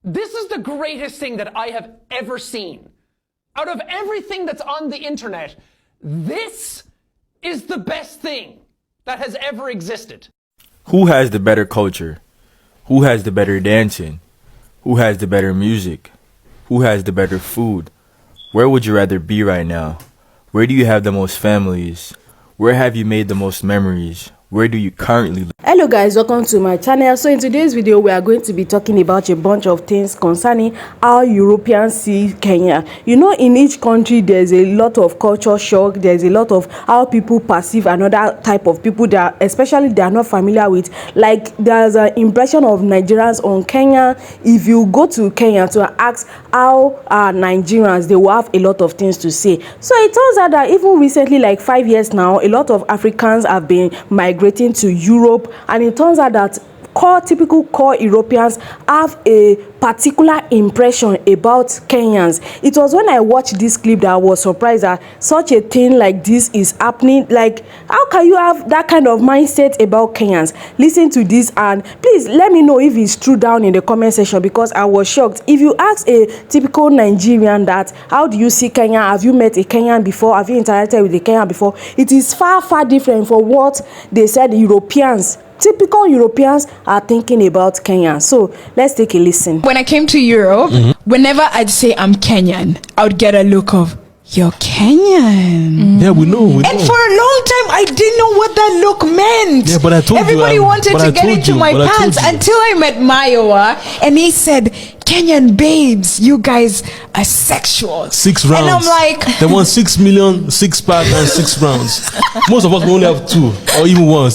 This is the greatest thing that I have ever seen. Out of everything that's on the internet, this is the best thing that has ever existed. Who has the better culture? Who has the better dancing? Who has the better music? Who has the better food? Where would you rather be right now? Where do you have the most families? Where have you made the most memories? Where do you currently live? Hello guys, welcome to my channel. So in today's video we are going to be talking about a bunch of things concerning how Europeans see Kenya. You know, in each country there's a lot of culture shock, there's a lot of how people perceive another type of people that especially they are not familiar with. Like there's an impression of Nigerians on Kenya. If you go to Kenya to ask how Nigerians, they will have a lot of things to say. So it turns out that even recently, like 5 years now, a lot of Africans have been migrating to Europe, and it turns out that typical core Europeans have a particular impression about Kenyans. It was when I watched this clip that I was surprised that such a thing like this is happening. Like, how can you have that kind of mindset about Kenyans? Listen to this and please let me know if it's true down in the comment section, because I was shocked. If you ask a typical Nigerian that how do you see Kenya, have you met a Kenyan before, have you interacted with a Kenyan before, it is far different from what they said Europeans, typical Europeans, are thinking about Kenya. So let's take a listen. When I came to Europe, whenever I'd say I'm Kenyan, I would get a look of, you're Kenyan. Yeah, we know. And for a long time, I didn't know what that look meant. Yeah, but I told Everybody you. wanted to get into my pants until I met Mayowa, and he said, Kenyan babes, you guys are sexual. 6 rounds. And I'm like, they want 6 million, 6-pack, and 6 rounds. Most of us will only have 2 or even 1.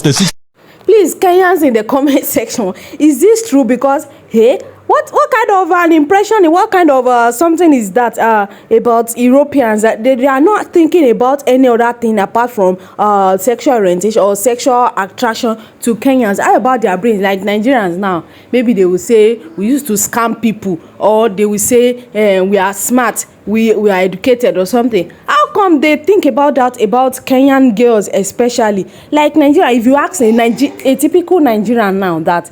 Please, Kenyans in the comment section, is this true? Because hey, what kind of an impression, what kind of something is that about Europeans, that they are not thinking about any other thing apart from sexual orientation or sexual attraction to Kenyans? How about their brains? Like Nigerians now, maybe they will say we used to scam people, or they will say we are smart, we are educated or something. How come they think about that about Kenyan girls especially? Like Nigeria, if you ask a typical Nigerian now that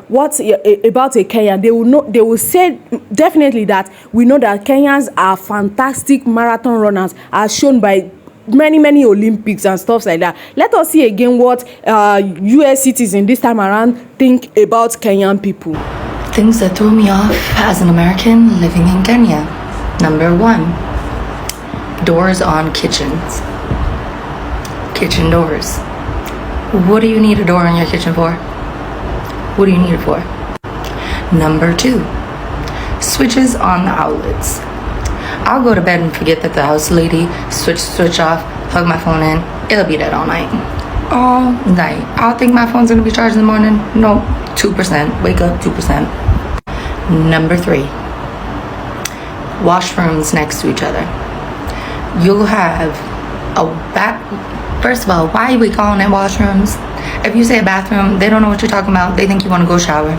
what's about a Kenyan, they will know, they will say definitely that we know that Kenyans are fantastic marathon runners, as shown by many Olympics and stuff like that. Let us see again what US citizens this time around think about Kenyan people. Things that throw me off as an American living in Kenya. Number 1, doors on kitchens. Kitchen doors. What do you need a door on your kitchen for? What do you need it for? Number 2, switches on the outlets. I'll go to bed and forget that the house lady switch off, plug my phone in, it'll be dead all night. All night. I'll think my phone's gonna be charged in the morning. No, 2%. Wake up, 2%. Number 3, washrooms next to each other. You'll have a first of all, why are we calling it washrooms? If you say a bathroom, they don't know what you're talking about. They think you want to go shower.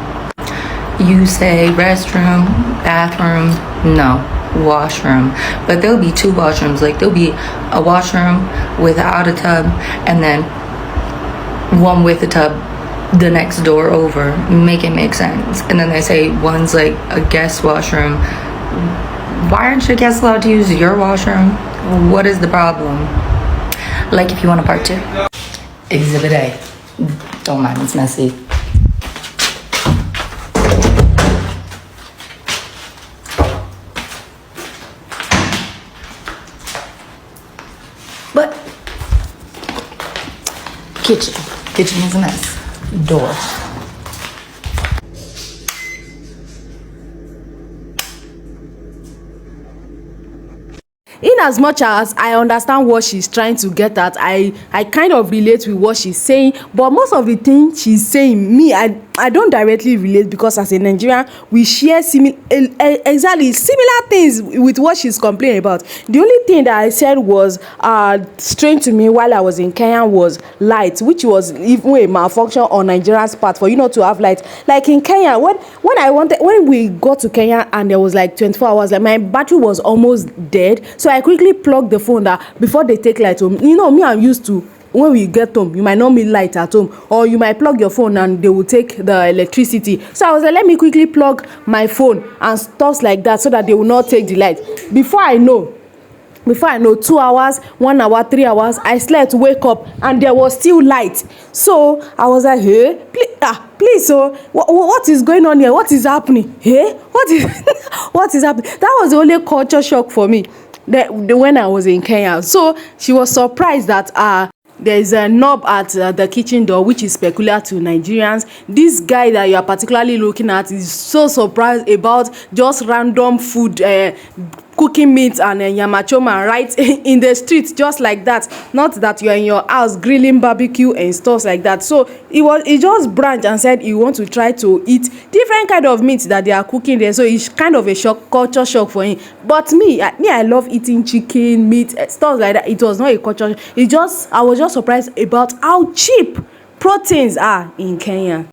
You say restroom, bathroom, no, washroom. But there'll be 2 washrooms. Like there'll be a washroom without a tub, and then one with a tub the next door over. Make it make sense. And then they say one's like a guest washroom. Why aren't your guests allowed to use your washroom? What is the problem? Like if you want a part 2. Exhibit A. Don't mind, it's messy. But kitchen is a mess. Door. In as much as I understand what she's trying to get at, I kind of relate with what she's saying, but most of the things she's saying, I don't directly relate, because as a Nigerian we share exactly similar things with what she's complaining about. The only thing that I said was strange to me while I was in Kenya was light, which was even a malfunction on Nigeria's part for you not to have light. Like in Kenya, when we got to Kenya and there was like 24 hours, like my battery was almost dead, so I quickly plugged the phone that before they take light home. You know me, I'm used to when we get home, you might not need light at home, or you might plug your phone and they will take the electricity. So I was like, let me quickly plug my phone and stuff like that so that they will not take the light. Before I know, 2 hours, 1 hour, 3 hours, I slept, wake up, and there was still light. So I was like, hey, please, so what is going on here? What is happening? Hey, what is happening? That was the only culture shock for me when I was in Kenya. So she was surprised that there's a knob at the kitchen door, which is peculiar to Nigerians. This guy that you are particularly looking at is so surprised about just random food, cooking meat and yamachoma right in the street, just like that. Not that you are in your house grilling barbecue and stuff like that. So he just branched and said he wants to try to eat different kind of meat that they are cooking there. So it's kind of a culture shock for him. But I love eating chicken, meat, stuff like that. It was not a culture. I was just surprised about how cheap proteins are in Kenya.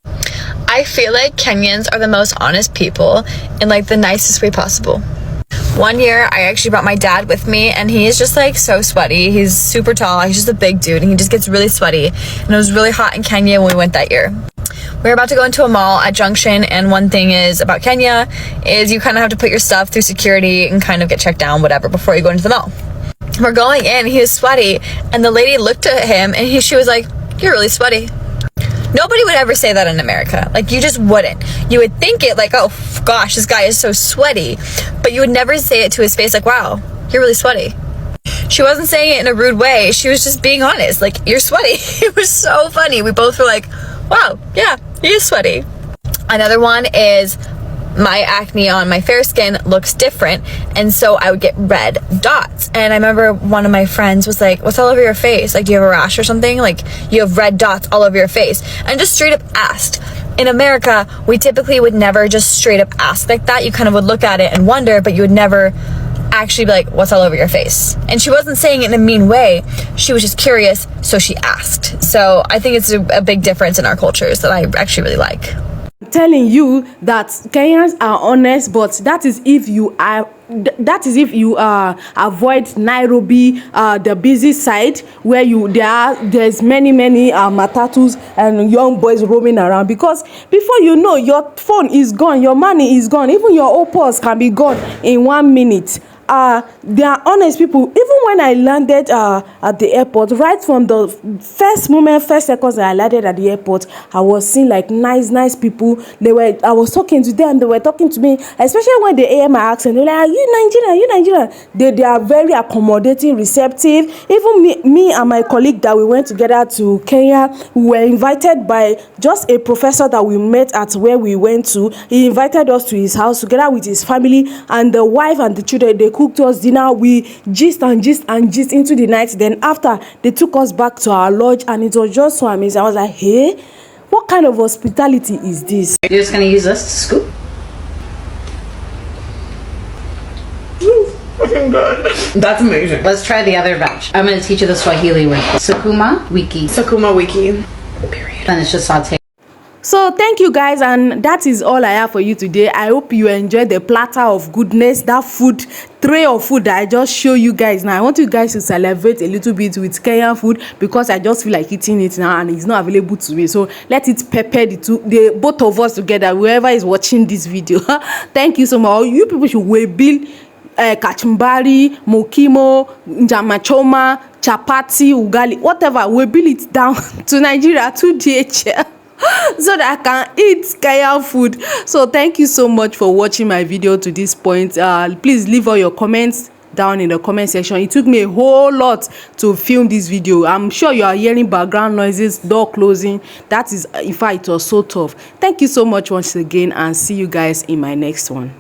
I feel like Kenyans are the most honest people in like the nicest way possible. One year, I actually brought my dad with me, and he is just like so sweaty. He's super tall. He's just a big dude, and he just gets really sweaty. And it was really hot in Kenya when we went that year. We were about to go into a mall at Junction, and one thing is about Kenya is you kind of have to put your stuff through security and kind of get checked down, whatever, before you go into the mall. We're going in, he was sweaty, and the lady looked at him, and she was like, "You're really sweaty." Nobody would ever say that in America. Like, you just wouldn't. You would think it like, oh gosh, this guy is so sweaty. But you would never say it to his face like, wow, you're really sweaty. She wasn't saying it in a rude way. She was just being honest. Like, you're sweaty. It was so funny. We both were like, wow, yeah, he is sweaty. Another one is my acne on my fair skin looks different, and so I would get red dots. And I remember one of my friends was like, what's all over your face? Like, do you have a rash or something? Like, you have red dots all over your face. And just straight up asked. In America, we typically would never just straight up ask like that. You kind of would look at it and wonder, but you would never actually be like, what's all over your face? And she wasn't saying it in a mean way. She was just curious, so she asked. So I think it's a big difference in our cultures that I actually really like. Telling you that Kenyans are honest, but that is if you avoid Nairobi, the busy side where there's many matatus and young boys roaming around, because before you know, your phone is gone, your money is gone, even your opals can be gone in 1 minute. They are honest people. Even when I landed at the airport, right from the first seconds that I landed at the airport, I was seeing like nice people. I was talking to them, they were talking to me, especially when they hear my accent. They're like, are you Nigerian? They are very accommodating, receptive. Even me and my colleague that we went together to Kenya, we were invited by just a professor that we met at where we went to. He invited us to his house together with his family, and the wife and the children, they cooked us dinner. We gist into the night. Then after, they took us back to our lodge, and it was just so amazing. I was like, hey, what kind of hospitality is this? You're just gonna use this to scoop? That's amazing. Let's try the other batch. I'm gonna teach you the Swahili way. Sukuma wiki. Sukuma wiki. Period. And it's just sauteed. So thank you guys, and that is all I have for you today. I hope you enjoyed the platter of goodness, that food tray of food that I just show you guys. Now I want you guys to celebrate a little bit with Kenyan food, because I just feel like eating it now and it's not available to me. So let it pepper the both of us together, whoever is watching this video. Thank you so much. You people should webill kachumbari, mokimo, njamachoma, chapati, ugali, whatever. Webill it down to Nigeria, to DHL. So that I can eat Kenyan food. So thank you so much for watching my video to this point. Please leave all your comments down in the comment section. It took me a whole lot to film this video. I'm sure you are hearing background noises, door closing. That is, in fact, it was so tough. Thank you so much once again, and see you guys in my next one.